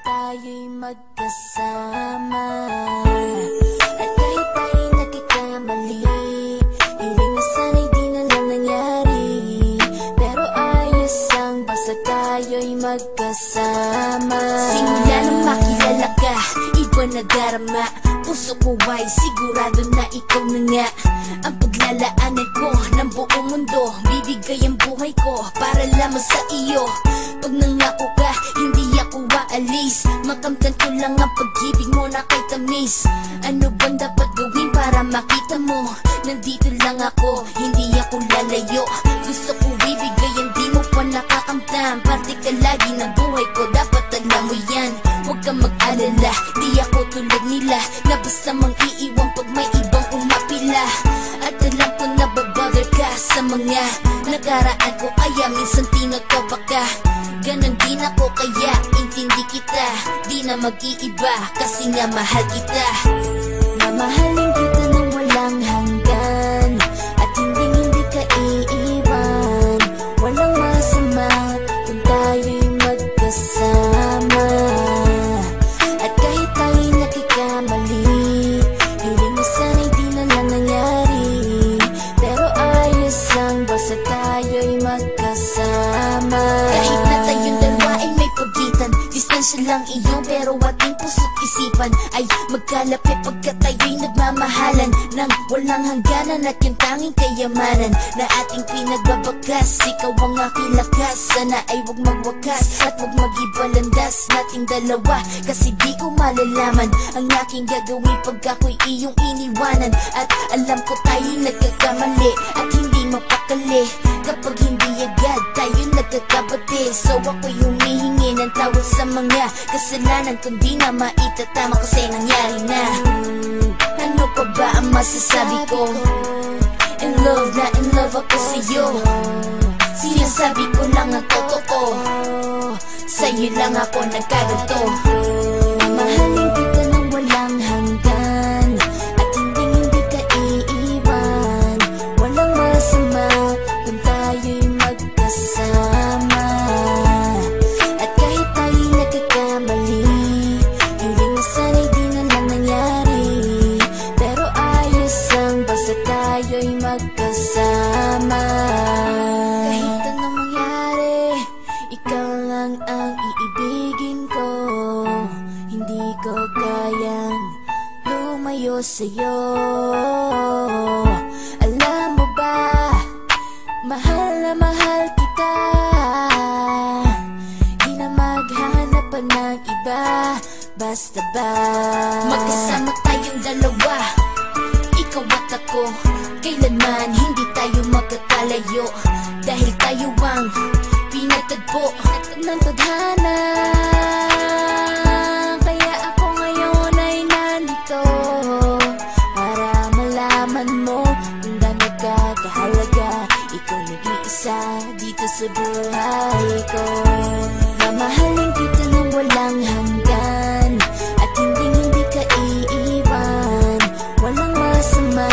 tayo'y magkasama. At kahit tayo'y nagkakamali, hiling na sana'y di na lang nangyari. Pero ayos ang basta tayo'y magkasama. Simula nang makilala ka, iba na darama. Puso ko ay sigurado na ikaw na nga ang paglalaanan ko ng buong mundo. Bibigay ang buhay ko para lamang sa iyo. Pag nangako ka, hindi ako aalis. Makamtan ko lang ang pag-ibig mo na kay tamis. Ano bang dapat gawin para makita mo? Nandito lang ako, hindi ako lalayo. Gusto ko bibigay, hindi mo pa nakakamtan. Parte ka lagi ng buhay ko, dapat alam mo yan. Huwag kang mag-alala, di ako tulad nila na basta mang iiwan pag may ibang umapila. At alam ko na babother ka sa mga nakaraan ko, kaya minsan tinatawa ka. Ganon din ako, kaya intindi kita. Di na mag-iiba kasi nga mahal kita. Mamahalin kita nang walang hanggan, at hindi ka iiwan. Walang masama kung tayo'y magkasama. At kahit tayo'y nakikamali, hiling na sana'y di na lang nangyari. Pero ayos ang basta tayo'y magkasama. Kahit na tayong dalawa ay may pagitan, distansya lang iyo pero ating puso't isipan ay magkalapit pagkat tayo'y nagmamahalan ng walang hangganan. At yung tanging kayamanan na ating pinagbabakas, ikaw ang aking lakas. Sana ay huwag magwakas at huwag mag-ibalandas nating dalawa, kasi di ko malalaman ang aking gagawin pag ako'y iyong iniwanan. At alam ko tayo'y nagkakamali at hindi mapakali kapag hindi agad tayo nagkakabati. So ako'y humihingi ng tawad sa mga kasalanan kung di na maitatama kasi nangyari na. Ano pa ba ang masasabi ko? In love na in love ako sa'yo. Sinasabi ko lang ang totoo, sa'yo lang ako nagkaganto. Mamahalin kita nang walang hanggan, at hindi ka iiwan. Walang masama kung tayo'y magkasama. At kahit tayo'y nagkakamali, hiling na sana'y di na lang nangyari. Pero ayos ang basta tayo'y magkasama. Kahit anong mangyari, ikaw lang ang iibigin ko. Hindi ko kayang lumayo sa'yo. Alam mo ba, mahal na mahal kita. Di na maghanap pa ng iba, basta ba magkasama tayong dalawa, ikaw at ako. Kailanman hindi tayo magkakalayo, dahil tayo ang pinagtagpo ng tadhana. Kaya ako ngayon ay nandito para malaman mo kung gaano ka kahalaga. Ikaw nag-iisa dito sa buhay ko. Mamahalin kita nang walang hanggan, at hindi ka iiwan. Walang masama